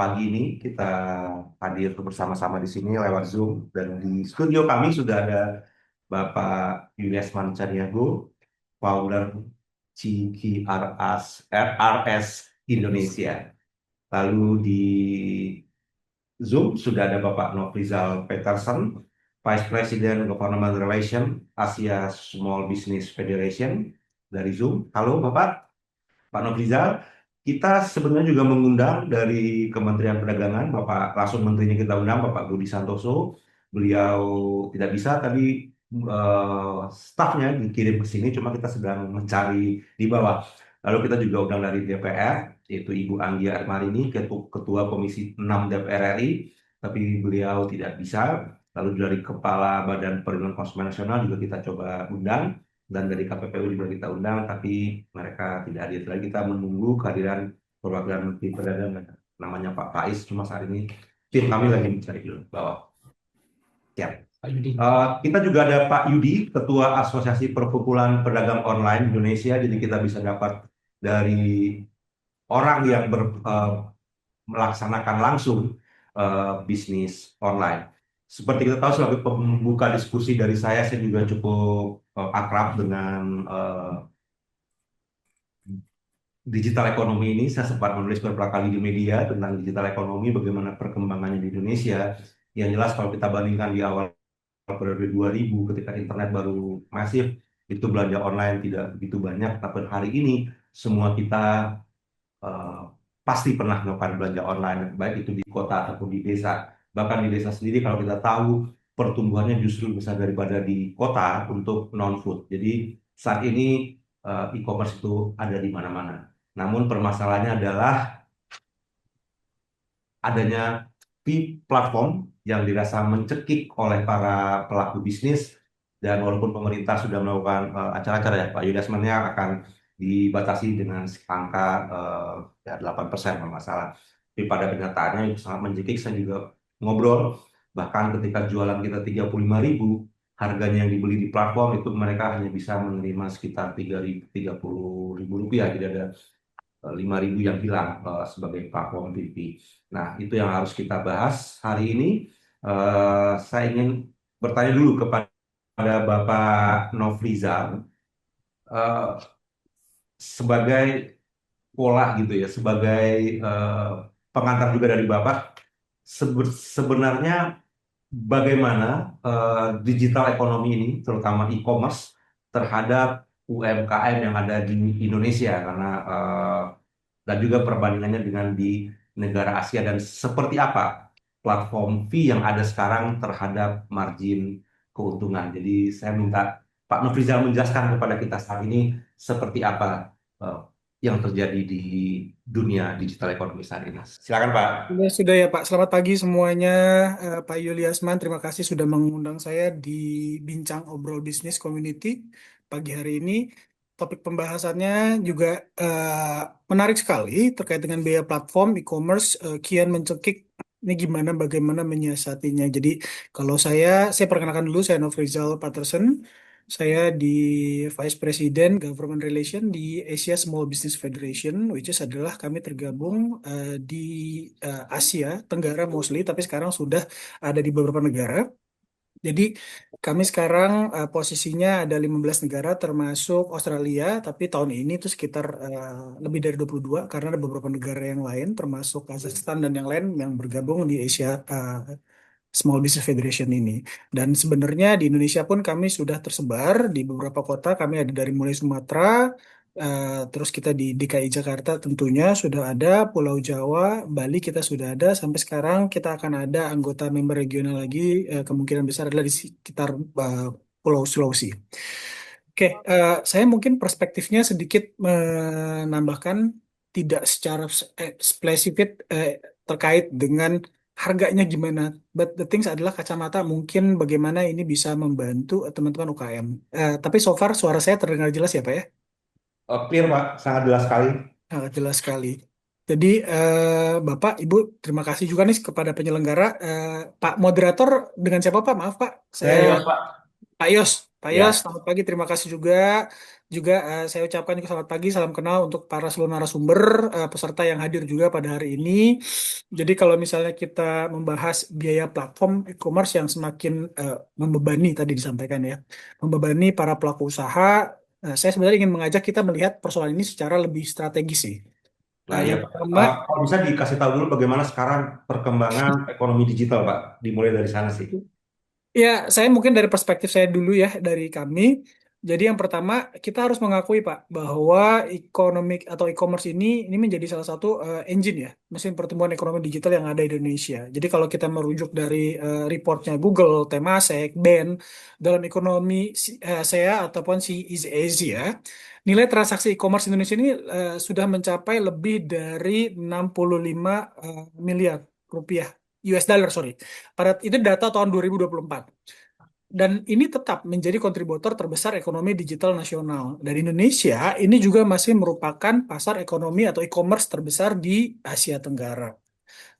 pagi ini kita hadir bersama-sama di sini lewat Zoom dan di studio kami sudah ada Bapak Yuliasman Caniago, founder CQRS RS Indonesia. Lalu di Zoom sudah ada Bapak Nofrizal Peterson, Vice President Government Relation Asia Small Business Federation dari Zoom. Halo Bapak. Pak Nofrizal, kita sebenarnya juga mengundang dari Kementerian Perdagangan, Bapak langsung menterinya kita undang, Bapak Budi Santoso. Beliau tidak bisa, tadi stafnya dikirim ke sini, cuma kita sedang mencari di bawah. Lalu kita juga undang dari DPR, yaitu Ibu Anggia Armarini, Ketua Komisi 6 DPR RI, tapi beliau tidak bisa. Lalu dari Kepala Badan Perlindungan Konsumen Nasional juga kita coba undang dan dari KPPU juga kita undang, tapi mereka tidak hadir lagi. Kita menunggu kehadiran perwakilan Menteri Perdagangan, namanya Pak Faiz. Cuma saat ini tim kami lagi mencari dulu bawah. Siap. Pak Yudi. Kita juga ada Pak Yudi, Ketua Asosiasi Perkumpulan Pedagang Online Indonesia. Jadi kita bisa dapat dari orang yang melaksanakan langsung bisnis online. Seperti kita tahu, sebagai pembuka diskusi dari saya juga cukup akrab dengan digital ekonomi ini. Saya sempat menulis beberapa kali di media tentang digital ekonomi, bagaimana perkembangannya di Indonesia. Yang jelas kalau kita bandingkan di awal periode 2000 ketika internet baru masif, itu belanja online tidak begitu banyak. Tapi hari ini semua kita eh, pasti pernah melakukan belanja online, baik itu di kota ataupun di desa. Bahkan di desa sendiri kalau kita tahu pertumbuhannya justru besar daripada di kota untuk non-food. Jadi saat ini e-commerce itu ada di mana-mana. Namun permasalahannya adalah adanya fee platform yang dirasa mencekik oleh para pelaku bisnis, dan walaupun pemerintah sudah melakukan acara-acara, ya Pak Yudasmannya akan dibatasi dengan angka ya 8% kalau nggak salah. Tapi pada kenyataannya itu sangat mencekik. Saya juga ngobrol, bahkan ketika jualan kita 35.000, harganya yang dibeli di platform itu mereka hanya bisa menerima sekitar 30.000 rupiah. Jadi ada 5.000 yang hilang sebagai platform TV. Nah, itu yang harus kita bahas hari ini. Saya ingin bertanya dulu kepada Bapak Nofrizal, eh, sebagai pola gitu ya, sebagai pengantar juga dari Bapak, sebenarnya bagaimana digital ekonomi ini, terutama e-commerce, terhadap UMKM yang ada di Indonesia, karena dan juga perbandingannya dengan di negara Asia, dan seperti apa platform fee yang ada sekarang terhadap margin keuntungan. Jadi saya minta Pak Nofrizal menjelaskan kepada kita saat ini seperti apa yang terjadi di dunia digital ekonomi saat ini. Silakan Pak. Sudah ya Pak, selamat pagi semuanya. Pak Yuliasman, terima kasih sudah mengundang saya di Bincang Obrol Bisnis Community pagi hari ini. Topik pembahasannya juga menarik sekali terkait dengan biaya platform e-commerce kian mencekik. Ini bagaimana menyiasatinya. Jadi kalau saya perkenalkan dulu, saya Nofrizal Patterson. Saya di Vice President Government Relation di Asia Small Business Federation, which is adalah kami tergabung di Asia Tenggara mostly, tapi sekarang sudah ada di beberapa negara. Jadi kami sekarang posisinya ada 15 negara termasuk Australia, tapi tahun ini itu sekitar lebih dari 22 karena ada beberapa negara yang lain termasuk Kazakhstan dan yang lain yang bergabung di Asia Small Business Federation ini. Dan sebenarnya di Indonesia pun kami sudah tersebar di beberapa kota. Kami ada dari mulai Sumatera, terus kita di DKI Jakarta tentunya sudah ada, Pulau Jawa, Bali kita sudah ada. Sampai sekarang kita akan ada anggota member regional lagi, kemungkinan besar adalah di sekitar Pulau Sulawesi. Oke, saya mungkin perspektifnya sedikit menambahkan tidak secara spesifik terkait dengan harganya gimana. But the things adalah kacamata mungkin bagaimana ini bisa membantu teman-teman UKM. Tapi so far suara saya terdengar jelas ya Pak ya? Clear Pak, sangat jelas sekali. Sangat jelas sekali. Jadi Bapak, Ibu, terima kasih juga nih kepada penyelenggara. Pak moderator dengan siapa Pak? Maaf Pak, saya Saya Yos Pak. Pak Yos. Pak Yos, Ya. selamat pagi. Terima kasih juga. juga saya ucapkan juga selamat pagi, salam kenal untuk para seluruh narasumber, peserta yang hadir juga pada hari ini. Jadi kalau misalnya kita membahas biaya platform e-commerce yang semakin membebani tadi disampaikan ya, membebani para pelaku usaha, saya sebenarnya ingin mengajak kita melihat persoalan ini secara lebih strategis sih. Nah, ya Yang Pak. pertama, Kalau bisa dikasih tahu dulu bagaimana sekarang perkembangan ekonomi digital, Pak. Dimulai dari sana sih. ya, saya mungkin dari perspektif saya dulu ya, dari kami. Jadi yang pertama, kita harus mengakui Pak, bahwa ekonomi atau e-commerce ini menjadi salah satu engine ya, mesin pertumbuhan ekonomi digital yang ada di Indonesia. Jadi kalau kita merujuk dari reportnya Google, Temasek, BEN, dalam ekonomi saya ataupun si Easy Asia, nilai transaksi e-commerce Indonesia ini sudah mencapai lebih dari 65 miliar rupiah, US dollar, sorry. Pada itu data tahun 2024. Dan ini tetap menjadi kontributor terbesar ekonomi digital nasional. Dan Indonesia ini juga masih merupakan pasar ekonomi atau e-commerce terbesar di Asia Tenggara.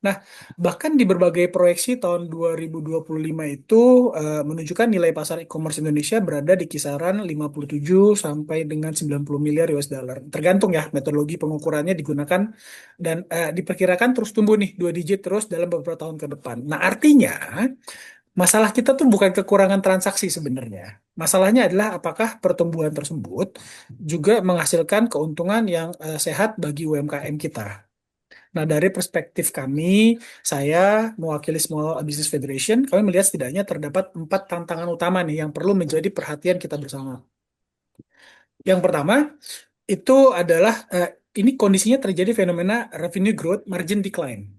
Nah, bahkan di berbagai proyeksi tahun 2025 itu menunjukkan nilai pasar e-commerce Indonesia berada di kisaran 57 sampai dengan 90 miliar US dollar. Tergantung ya metodologi pengukurannya digunakan dan diperkirakan terus tumbuh nih 2 digit terus dalam beberapa tahun ke depan. Nah, artinya masalah kita tuh bukan kekurangan transaksi sebenarnya. Masalahnya adalah apakah pertumbuhan tersebut juga menghasilkan keuntungan yang sehat bagi UMKM kita. Nah, dari perspektif kami, saya mewakili Small Business Federation, kami melihat setidaknya terdapat 4 tantangan utama nih yang perlu menjadi perhatian kita bersama. Yang pertama, itu adalah ini kondisinya terjadi fenomena revenue growth margin decline.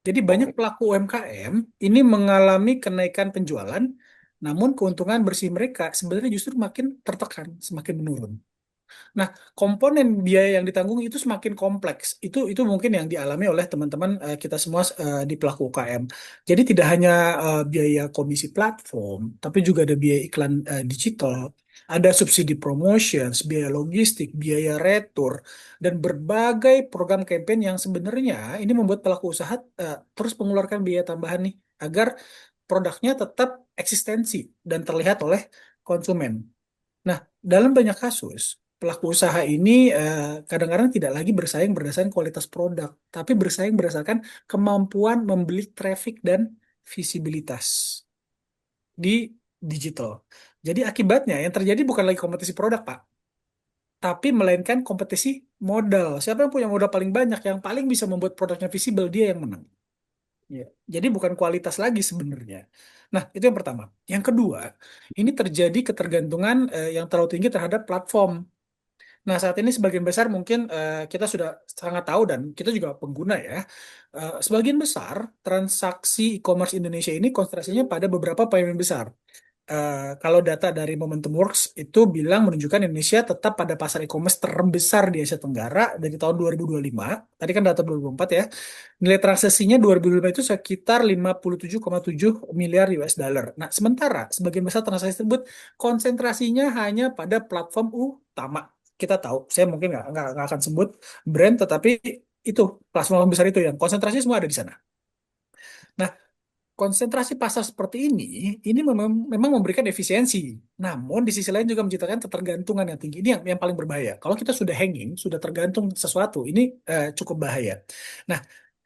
Jadi banyak Oke. pelaku UMKM ini mengalami kenaikan penjualan, namun keuntungan bersih mereka sebenarnya justru makin tertekan, semakin menurun. Nah, komponen biaya yang ditanggung itu semakin kompleks. Itu mungkin yang dialami oleh teman-teman kita semua di pelaku UKM. Jadi tidak hanya biaya komisi platform, tapi juga ada biaya iklan digital, ada subsidi promotions, biaya logistik, biaya retur, dan berbagai program campaign yang sebenarnya ini membuat pelaku usaha terus mengeluarkan biaya tambahan nih agar produknya tetap eksistensi dan terlihat oleh konsumen. Nah, dalam banyak kasus, pelaku usaha ini kadang-kadang tidak lagi bersaing berdasarkan kualitas produk, tapi bersaing berdasarkan kemampuan membeli traffic dan visibilitas di digital. Jadi akibatnya yang terjadi bukan lagi kompetisi produk, Pak, tapi melainkan kompetisi modal. Siapa yang punya modal paling banyak, yang paling bisa membuat produknya visible, dia yang menang. Ya. Jadi bukan kualitas lagi sebenarnya. Nah, itu yang pertama. Yang kedua, ini terjadi ketergantungan yang terlalu tinggi terhadap platform. Nah, saat ini sebagian besar mungkin kita sudah sangat tahu dan kita juga pengguna ya. Sebagian besar transaksi e-commerce Indonesia ini konsentrasinya pada beberapa pemain besar. Kalau data dari Momentum Works itu bilang menunjukkan Indonesia tetap pada pasar e-commerce terbesar di Asia Tenggara dari tahun 2025. Tadi kan data 2024 ya. Nilai transaksinya 2025 itu sekitar 57,7 miliar US dollar. Nah, sementara sebagian besar transaksi tersebut konsentrasinya hanya pada platform utama. Kita tahu, saya mungkin nggak akan sebut brand, tetapi itu platform besar itu yang konsentrasi semua ada di sana. Nah, konsentrasi pasar seperti ini memang memberikan efisiensi. Namun di sisi lain juga menciptakan ketergantungan yang tinggi. Ini yang paling berbahaya. Kalau kita sudah hanging, sudah tergantung sesuatu, ini cukup bahaya. Nah,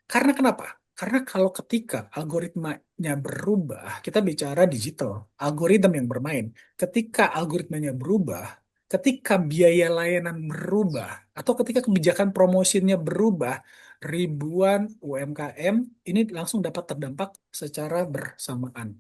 karena kenapa? Karena kalau ketika algoritmanya berubah, kita bicara digital, algoritma yang bermain. Ketika algoritmanya berubah, ketika biaya layanan berubah, atau ketika kebijakan promosinya berubah, ribuan UMKM ini langsung dapat terdampak secara bersamaan.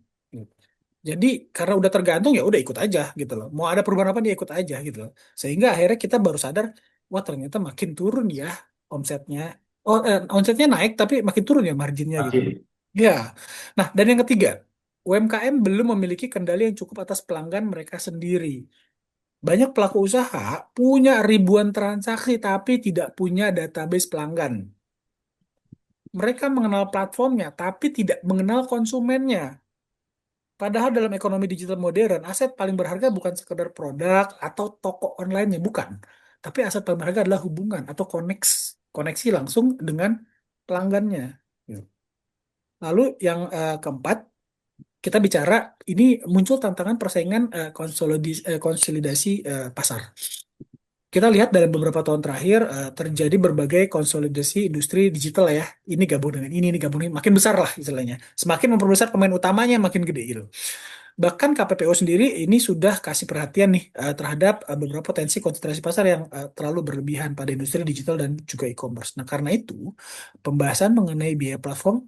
Jadi karena udah tergantung ya udah ikut aja gitu loh. Mau ada perubahan apa dia ikut aja gitu loh. Sehingga akhirnya kita baru sadar, wah ternyata makin turun ya omsetnya. Oh, omsetnya naik tapi makin turun ya marginnya gitu. Margin. Ya. Nah, dan yang ketiga, UMKM belum memiliki kendali yang cukup atas pelanggan mereka sendiri. Banyak pelaku usaha punya ribuan transaksi tapi tidak punya database pelanggan. Mereka mengenal platformnya tapi tidak mengenal konsumennya. Padahal dalam ekonomi digital modern, aset paling berharga bukan sekedar produk atau toko online-nya, bukan. Tapi aset paling berharga adalah hubungan atau koneksi langsung dengan pelanggannya. Gitu. Lalu yang keempat, kita bicara ini muncul tantangan persaingan konsolidasi pasar. kita lihat dalam beberapa tahun terakhir terjadi berbagai konsolidasi industri digital ya. Ini gabung dengan ini gabung ini, makin besar lah istilahnya. Semakin memperbesar pemain utamanya makin gede gitu. Bahkan KPPO sendiri ini sudah kasih perhatian nih terhadap beberapa potensi konsentrasi pasar yang terlalu berlebihan pada industri digital dan juga e-commerce. Nah, karena itu pembahasan mengenai biaya platform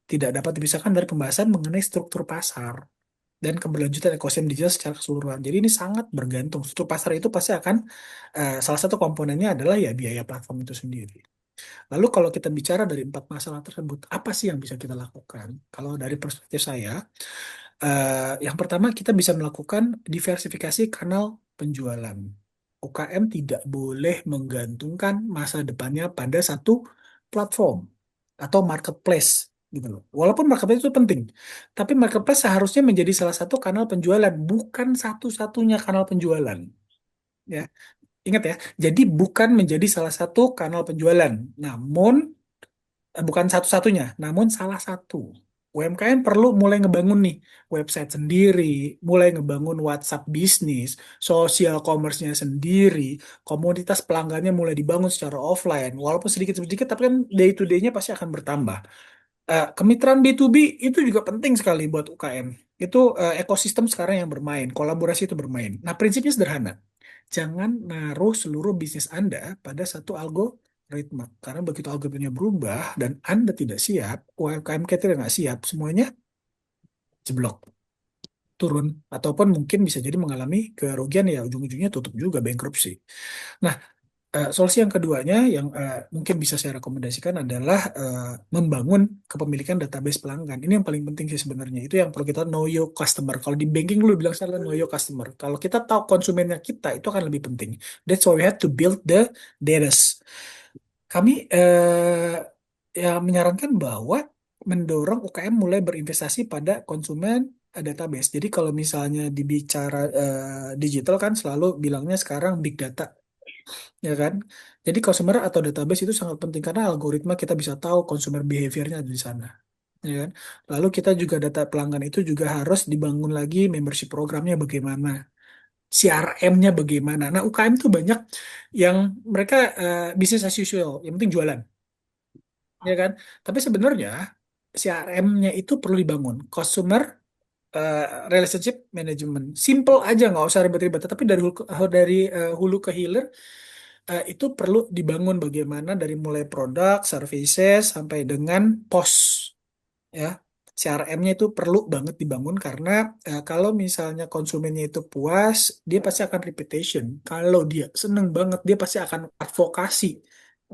tidak dapat dipisahkan dari pembahasan mengenai struktur pasar dan keberlanjutan ekosistem digital secara keseluruhan. Jadi ini sangat bergantung. Struktur pasar itu pasti akan salah satu komponennya adalah ya biaya platform itu sendiri. Lalu kalau kita bicara dari empat masalah tersebut, apa sih yang bisa kita lakukan? Kalau dari perspektif saya, yang pertama kita bisa melakukan diversifikasi kanal penjualan. UKM tidak boleh menggantungkan masa depannya pada satu platform atau marketplace gitu loh. Walaupun marketplace itu penting, tapi marketplace seharusnya menjadi salah satu kanal penjualan, bukan satu-satunya kanal penjualan. Ya, ingat ya. Jadi bukan menjadi salah satu kanal penjualan, namun bukan satu-satunya, namun salah satu. UMKM perlu mulai ngebangun nih website sendiri, mulai ngebangun WhatsApp bisnis, sosial commerce-nya sendiri, komunitas pelanggannya mulai dibangun secara offline, walaupun sedikit-sedikit, tapi kan day to day-nya pasti akan bertambah. Kemitraan B2B itu juga penting sekali buat UKM. Itu ekosistem sekarang yang bermain, kolaborasi itu bermain. Nah, prinsipnya sederhana. Jangan naruh seluruh bisnis Anda pada satu algoritma. Karena begitu algoritmanya berubah dan Anda tidak siap, UMKM kita tidak nggak siap, semuanya jeblok, turun. Ataupun mungkin bisa jadi mengalami kerugian ya ujung-ujungnya tutup juga, bankruptcy. Nah, solusi yang keduanya yang mungkin bisa saya rekomendasikan adalah membangun kepemilikan database pelanggan. Ini yang paling penting sih sebenarnya. Itu yang perlu kita know your customer. Kalau di banking lu bilang saya know your customer. Kalau kita tahu konsumennya kita itu akan lebih penting. That's why we have to build the data. Kami ya menyarankan bahwa mendorong UKM mulai berinvestasi pada konsumen database. Jadi kalau misalnya dibicara digital kan selalu bilangnya sekarang big data ya kan? Jadi consumer atau database itu sangat penting karena algoritma kita bisa tahu consumer behaviornya ada di sana, ya kan? Lalu kita juga data pelanggan itu juga harus dibangun lagi membership programnya bagaimana, CRM-nya bagaimana. Nah, UKM tuh banyak yang mereka business as usual, yang penting jualan, ya kan? Tapi sebenarnya CRM-nya itu perlu dibangun, customer eh, relationship management, simple aja nggak usah ribet-ribet. Tapi dari hulu ke hilir itu perlu dibangun bagaimana dari mulai produk, services sampai dengan pos ya. CRM-nya itu perlu banget dibangun karena kalau misalnya konsumennya itu puas, dia pasti akan repetition. Kalau dia seneng banget, dia pasti akan advokasi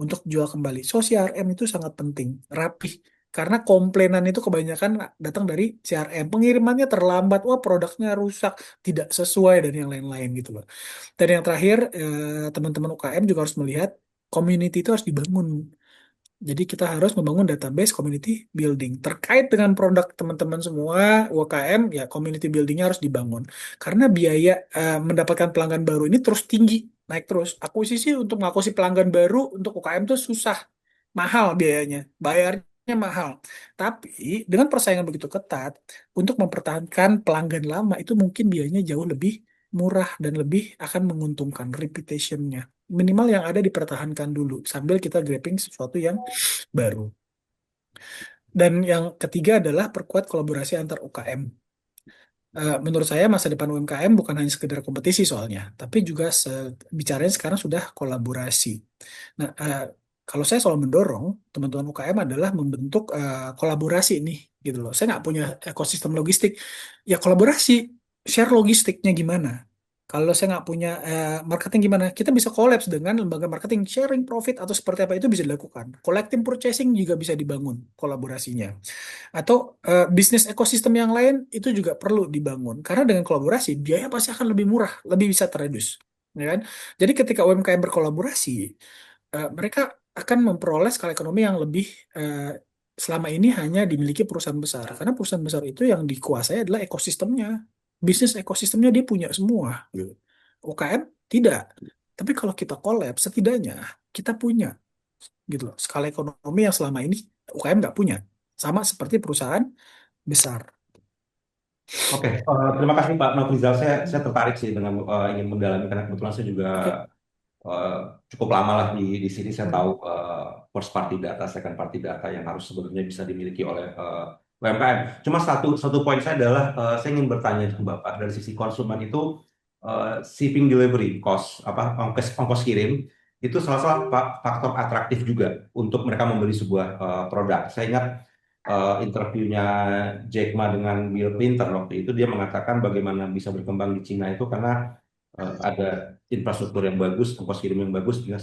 untuk jual kembali. So CRM itu sangat penting, rapih. Karena komplainan itu kebanyakan datang dari CRM. Pengirimannya terlambat, wah produknya rusak, tidak sesuai dan yang lain-lain gitu loh. Dan yang terakhir, teman-teman UKM juga harus melihat community itu harus dibangun. Jadi kita harus membangun database community building. Terkait dengan produk teman-teman semua, UKM, ya community buildingnya harus dibangun. Karena biaya mendapatkan pelanggan baru ini terus tinggi, naik terus. Akuisisi untuk mengakuisisi pelanggan baru untuk UKM itu susah, mahal biayanya, bayarnya mahal. Tapi dengan persaingan begitu ketat, untuk mempertahankan pelanggan lama itu mungkin biayanya jauh lebih murah dan lebih akan menguntungkan reputationnya. Minimal yang ada dipertahankan dulu sambil kita grabbing sesuatu yang baru. Dan yang ketiga adalah perkuat kolaborasi antar UKM. Menurut saya masa depan UMKM bukan hanya sekedar kompetisi soalnya, tapi juga bicaranya sekarang sudah kolaborasi. Nah, kalau saya selalu mendorong teman-teman UKM adalah membentuk kolaborasi nih, gitu loh. Saya nggak punya ekosistem logistik, ya kolaborasi, share logistiknya gimana. Kalau saya nggak punya marketing gimana, kita bisa collabs dengan lembaga marketing, sharing profit atau seperti apa itu bisa dilakukan. Collective purchasing juga bisa dibangun kolaborasinya. Atau bisnis ekosistem yang lain itu juga perlu dibangun. Karena dengan kolaborasi, biaya pasti akan lebih murah, lebih bisa terredus. Ya kan? Jadi ketika UMKM berkolaborasi, mereka akan memperoleh skala ekonomi yang lebih eh, selama ini hanya dimiliki perusahaan besar. Karena perusahaan besar itu yang dikuasai adalah ekosistemnya. Bisnis ekosistemnya dia punya semua. Gitu. UKM tidak. Tapi kalau kita collab, setidaknya kita punya gitu loh. Skala ekonomi yang selama ini UKM nggak punya. Sama seperti perusahaan besar. Oke, terima kasih Pak Nofrizal. Saya tertarik sih dengan ingin mendalami karena kebetulan saya juga Oke. eh, cukup lama lah di sini saya tahu Hmm. first party data, second party data yang harus sebenarnya bisa dimiliki oleh UMKM. Cuma satu satu poin saya adalah saya ingin bertanya ke Bapak dari sisi konsumen itu shipping delivery cost apa ongkos kirim itu salah satu faktor atraktif juga untuk mereka membeli sebuah produk. Saya ingat interviewnya Jack Ma dengan Bill Clinton waktu itu dia mengatakan bagaimana bisa berkembang di Cina itu karena ada infrastruktur yang bagus, ongkos kirim yang bagus, sehingga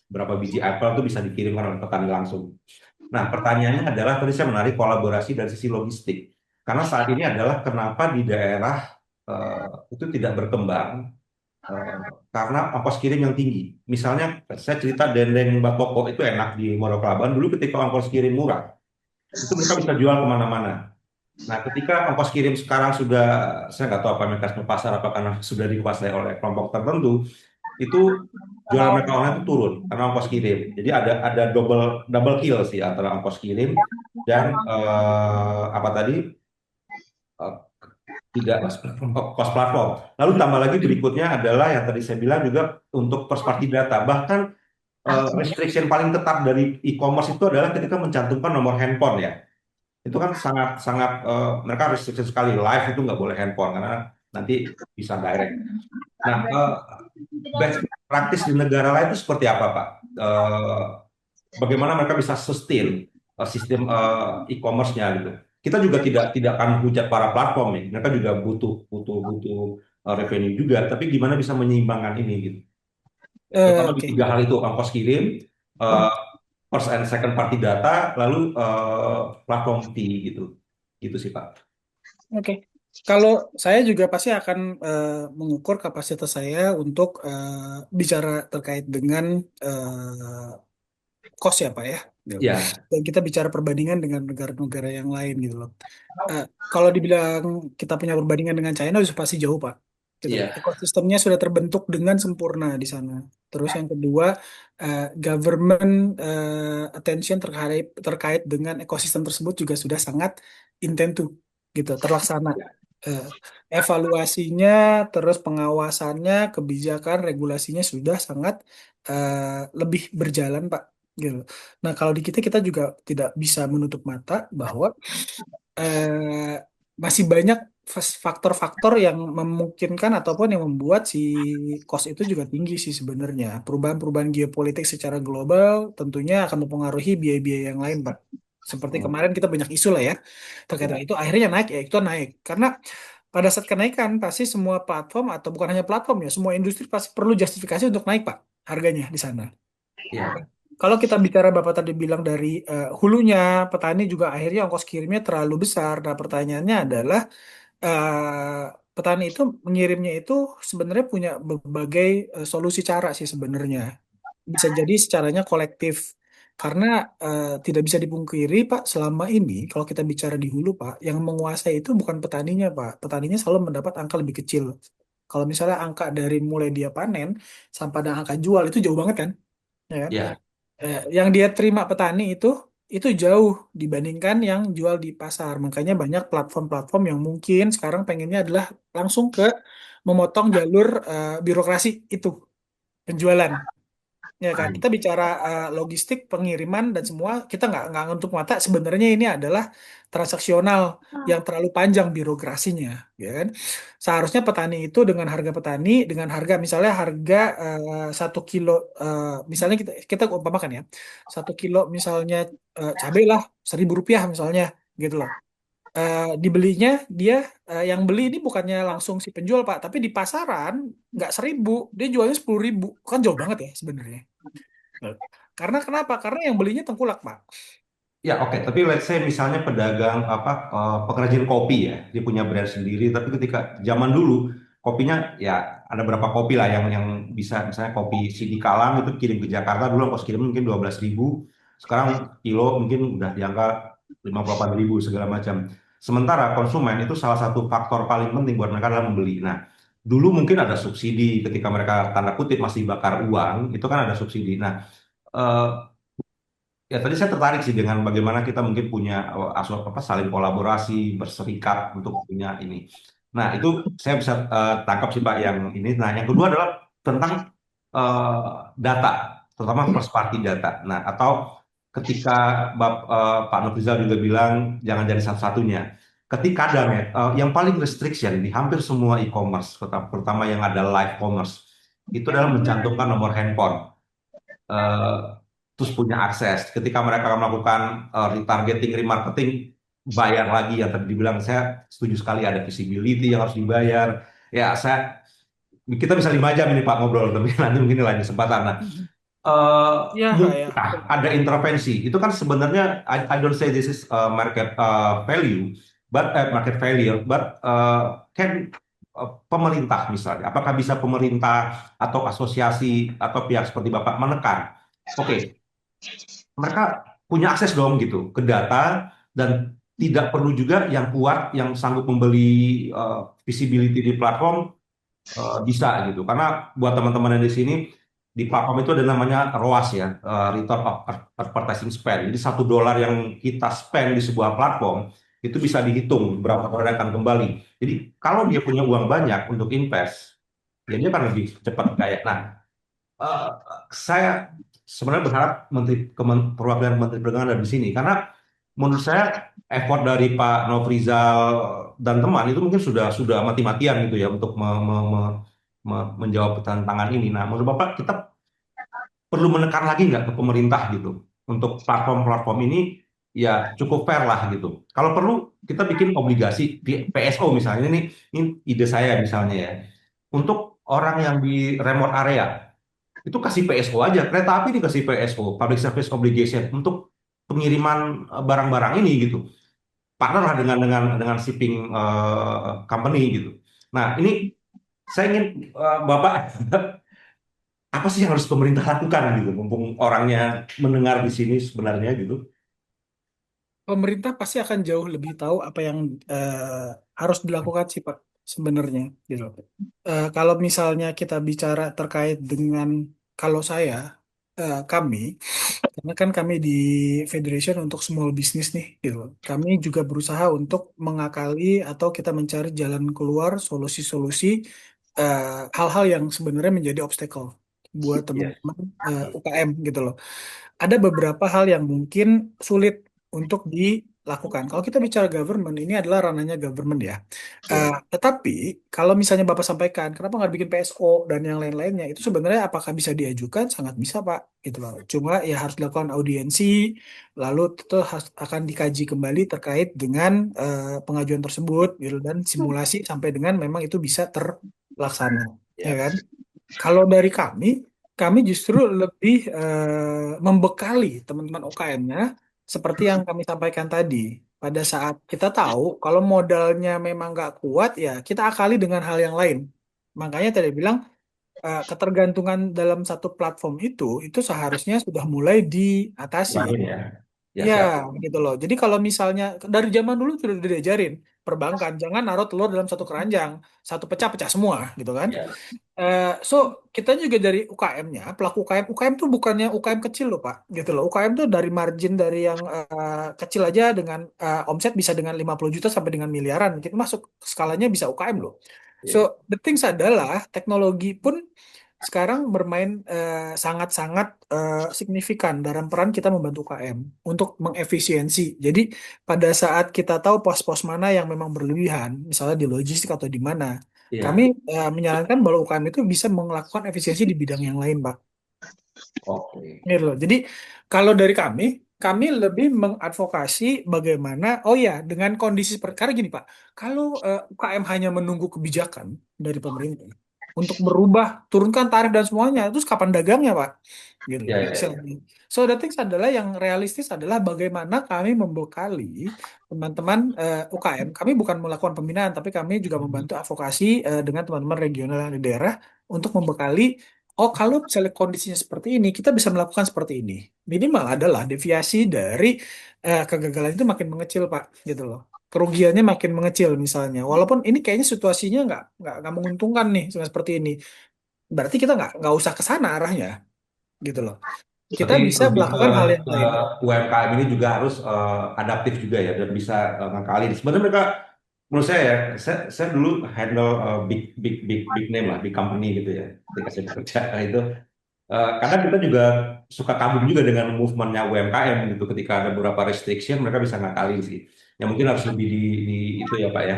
berapa biji apel itu bisa dikirimkan oleh petani langsung. Nah, pertanyaannya adalah tadi saya menarik kolaborasi dari sisi logistik. Karena saat ini adalah kenapa di daerah itu tidak berkembang eh, karena ongkos kirim yang tinggi. Misalnya, saya cerita dendeng batoko itu enak di Monoklaban. Dulu ketika ongkos kirim murah, itu mereka bisa jual kemana-mana. Nah, ketika ongkos kirim sekarang sudah, saya nggak tahu apa mekanisme pasar, apa karena sudah dikuasai oleh kelompok tertentu, itu jualan mereka online itu turun karena ongkos kirim. Jadi ada double double kill sih antara ongkos kirim dan apa tadi eh, tidak cost platform. Lalu tambah lagi berikutnya adalah yang tadi saya bilang juga untuk first party data. Bahkan restriction paling ketat dari e-commerce itu adalah ketika mencantumkan nomor handphone ya. Itu kan sangat sangat mereka restriksi sekali live itu nggak boleh handphone karena nanti bisa direct. Nah, best praktis di negara lain itu seperti apa, Pak? Bagaimana mereka bisa sustain sistem e-commerce-nya gitu? Kita juga tidak akan hujat para platform nih. Mereka juga butuh butuh butuh revenue juga. Tapi gimana bisa menyeimbangkan ini gitu? Terutama di Oke. tiga hal itu, ongkos kirim, eh, first and second party data, lalu platform fee gitu. Gitu sih, Pak. Oke. Kalau saya juga pasti akan mengukur kapasitas saya untuk bicara terkait dengan cost ya Pak ya. Gitu. Ya, Dan kita bicara perbandingan dengan negara-negara yang lain gitu loh. Eh, Kalau dibilang kita punya perbandingan dengan China sudah pasti jauh Pak. Gitu loh. iya, Ekosistemnya sudah terbentuk dengan sempurna di sana. Terus yang kedua, government attention terkait terkait dengan ekosistem tersebut juga sudah sangat intens gitu, terlaksana. Eh, Evaluasinya, terus pengawasannya, kebijakan, regulasinya sudah sangat lebih berjalan Pak. Gitu. Nah, kalau di kita juga tidak bisa menutup mata bahwa masih banyak faktor-faktor yang memungkinkan ataupun yang membuat si cost itu juga tinggi sih sebenarnya. Perubahan-perubahan geopolitik secara global tentunya akan mempengaruhi biaya-biaya yang lain, Pak. Seperti hmm, kemarin kita banyak isu lah ya terkait dengan ya, itu, akhirnya naik ya itu naik karena pada saat kenaikan pasti semua platform atau bukan hanya platform ya, semua industri pasti perlu justifikasi untuk naik, Pak, harganya di sana. ya, Kalau kita bicara Bapak tadi bilang dari hulunya, petani juga akhirnya ongkos kirimnya terlalu besar. Nah, pertanyaannya adalah petani itu mengirimnya itu sebenarnya punya berbagai solusi cara sih sebenarnya. Bisa jadi secaranya kolektif. Karena tidak bisa dipungkiri Pak, selama ini kalau kita bicara di hulu Pak, yang menguasai itu bukan petaninya Pak. Petaninya selalu mendapat angka lebih kecil. Kalau misalnya angka dari mulai dia panen sampai dengan angka jual itu jauh banget kan? Ya kan? ya, Yang dia terima petani itu jauh dibandingkan yang jual di pasar. Makanya banyak platform-platform yang mungkin sekarang pengennya adalah langsung ke memotong jalur birokrasi itu penjualan. Ya kan, kita hmm, bicara logistik, pengiriman dan semua, kita nggak untuk mata sebenarnya ini adalah transaksional yang terlalu panjang birokrasinya, ya kan? Seharusnya petani itu dengan harga petani, dengan harga misalnya harga 1 kilo, misalnya kita umpamakan ya, 1 kilo misalnya cabai lah Rp1.000 misalnya, gitu loh. Dibelinya dia yang beli ini bukannya langsung si penjual Pak, tapi di pasaran nggak 1.000, dia jualnya 10.000, kan jauh banget ya sebenarnya. Karena kenapa? Karena yang belinya tengkulak, Pak. ya, oke. Tapi let's say misalnya pedagang apa pengrajin kopi ya, dia punya brand sendiri. Tapi ketika zaman dulu kopinya ya ada berapa kopi lah yang bisa misalnya kopi Sidi Kalang itu kirim ke Jakarta dulu ongkos kirim mungkin 12.000. Sekarang kilo mungkin udah di angka 58.000 segala macam. Sementara konsumen itu salah satu faktor paling penting buat mereka adalah membeli. Nah, dulu mungkin ada subsidi ketika mereka tanda kutip masih bakar uang, itu kan ada subsidi. Nah, eh, ya tadi saya tertarik sih dengan bagaimana kita mungkin punya apa saling kolaborasi, berserikat untuk punya ini. Nah, itu saya bisa tangkap sih Pak yang ini. Nah, yang kedua adalah tentang eh, data, terutama first party data. Nah, atau ketika Pak Nofrizal juga bilang jangan jadi satu-satunya. Ketika ada yang paling restriction di hampir semua e-commerce, terutama yang ada live commerce, itu adalah mencantumkan nomor handphone, eh, terus punya akses. Ketika mereka akan melakukan retargeting, remarketing, bayar lagi yang tadi dibilang, saya setuju sekali ada visibility yang harus dibayar. Ya, kita bisa 5 jam ini Pak ngobrol, tapi nanti mungkin lain kesempatan. Nah, Mhm. eh Ya, ya. mungkinkah ada intervensi? Itu kan sebenarnya I don't say this is market value, but market failure, but can pemerintah misalnya, apakah bisa pemerintah atau asosiasi atau pihak seperti Bapak menekan? Oke, mereka punya akses dong gitu ke data dan tidak perlu juga yang kuat yang sanggup membeli visibility di platform bisa gitu. Karena buat teman-teman yang di sini di platform itu ada namanya ROAS ya, Return of Advertising Spend. Jadi $1 yang kita spend di sebuah platform itu bisa dihitung berapa dolar yang akan kembali. Jadi kalau dia punya uang banyak untuk invest, ya dia akan lebih cepat kaya. Nah, eh, saya sebenarnya berharap perwakilan Menteri Perdagangan ada di sini karena menurut saya effort dari Pak Nofrizal dan teman itu mungkin sudah mati-matian gitu ya untuk menjawab tantangan ini. Nah, menurut Bapak kita perlu menekan lagi nggak ke pemerintah gitu untuk platform-platform ini ya cukup fair lah gitu. Kalau perlu kita bikin obligasi PSO misalnya ini ide saya misalnya ya untuk orang yang di remote area itu kasih PSO aja, kereta api dikasih PSO, Public Service Obligation untuk pengiriman barang-barang ini gitu. Partner lah dengan shipping company gitu. Nah, ini saya ingin Bapak apa sih yang harus pemerintah lakukan gitu, mumpung orangnya mendengar di sini sebenarnya gitu. Pemerintah pasti akan jauh lebih tahu apa yang harus dilakukan sih Pak sebenarnya gitu. Kalau misalnya kita bicara terkait dengan kalau saya kami karena kan kami di Federation untuk Small Business nih gitu. Kami juga berusaha untuk mengakali atau kita mencari jalan keluar solusi-solusi hal-hal yang sebenarnya menjadi obstacle buat Iya. teman-teman UKM gitu loh. Ada beberapa hal yang mungkin sulit untuk dilakukan. Kalau kita bicara government, ini adalah ranahnya government ya. Iya. Tetapi kalau misalnya Bapak sampaikan, kenapa nggak bikin PSO dan yang lain-lainnya, itu sebenarnya apakah bisa diajukan? Sangat bisa, Pak. Gitu loh. Cuma ya harus dilakukan audiensi, lalu itu akan dikaji kembali terkait dengan pengajuan tersebut, gitu, dan simulasi sampai dengan memang itu bisa terlaksana, ya Iya. kan? Kalau dari kami justru lebih membekali teman-teman UKM-nya seperti yang kami sampaikan tadi. Pada saat kita tahu kalau modalnya memang nggak kuat, ya kita akali dengan hal yang lain. Makanya tadi bilang ketergantungan dalam satu platform itu seharusnya sudah mulai diatasi. Kurangin ya. Ya Ya, siap. gitu loh. Jadi kalau misalnya dari zaman dulu sudah diajarin perbankan jangan naruh telur dalam satu keranjang, satu pecah-pecah semua, gitu kan? Ya. So, kita juga dari UKM-nya, pelaku UKM, UKM tuh bukannya UKM kecil loh, Pak. Gitu loh. UKM tuh dari margin dari yang kecil aja dengan omset bisa dengan 50 juta sampai dengan miliaran. Kita masuk skalanya bisa UKM loh. So, Ya. the things adalah teknologi pun sekarang bermain sangat-sangat signifikan dalam peran kita membantu UKM untuk mengefisiensi. Jadi, pada saat kita tahu pos-pos mana yang memang berlebihan, misalnya di logistik atau di mana, kami Iya. menyarankan bahwa UKM itu bisa melakukan efisiensi di bidang yang lain, Pak. Oke. Gitu loh. Jadi kalau dari kami lebih mengadvokasi bagaimana, oh ya, dengan kondisi seperti karena gini, Pak, kalau UKM hanya menunggu kebijakan dari pemerintah untuk berubah, turunkan tarif dan semuanya, terus kapan dagangnya, Pak? Gitu loh, Ya, ya, ya. istilahnya. So the things adalah yang realistis adalah bagaimana kami membekali teman-teman UKM. Kami bukan melakukan pembinaan, tapi kami juga membantu advokasi dengan teman-teman regional yang di daerah untuk membekali. Oh, kalau misalnya kondisinya seperti ini, kita bisa melakukan seperti ini. Minimal adalah deviasi dari kegagalan itu makin mengecil, Pak, gitu loh. Kerugiannya makin mengecil misalnya. Walaupun ini kayaknya situasinya nggak menguntungkan nih seperti ini. Berarti kita nggak usah ke sana arahnya, gitu loh. Kita Berarti bisa lebih melakukan hal yang ke lain. UMKM ini juga harus adaptif juga ya dan bisa ngakali. Sebenarnya mereka menurut saya ya, saya dulu handle big big big big name lah, big company gitu ya. Ketika saya bekerja itu Kadang kita juga suka kagum juga dengan movementnya UMKM gitu. Ketika ada beberapa restriction, mereka bisa ngakalin sih. Ya mungkin harus lebih di itu ya Pak ya.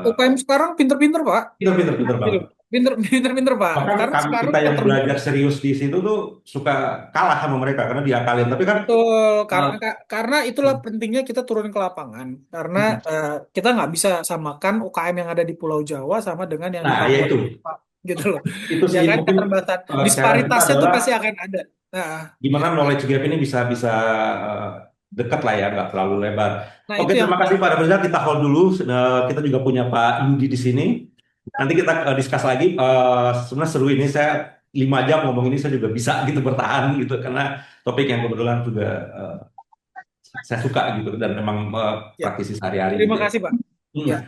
UKM sekarang pinter-pinter, Pak. Pinter-pinter Gitu. banget. Pinter-pinter, Pak. Bahkan Karena sekarang kita udah yang terbukti. belajar serius di situ tuh suka kalah sama mereka karena diakalin. Tapi kan Betul, eh, karena itulah pentingnya kita turun ke lapangan. Karena kita nggak bisa samakan UKM yang ada di Pulau Jawa sama dengan yang di nah ya Papua, itu Pak. Gitu loh. itu Ya sih kan, mungkin keterbatasan, cara kita disparitasnya tuh adalah pasti akan ada. Nah, gimana knowledge gap ini bisa bisa eh, dekat lah ya, nggak terlalu lebar. nah Oke, itu yang terima kasih Pak Rizal. Kita hold dulu. Kita juga punya Pak Yudi di sini. Nanti kita discuss lagi. Sebenarnya seru ini, saya 5 jam ngomong ini saya juga bisa gitu bertahan gitu karena topik yang kebetulan juga eh, saya suka gitu dan memang ya. praktisi sehari-hari Terima gitu ya. kasih, Pak. Hmm. Ya.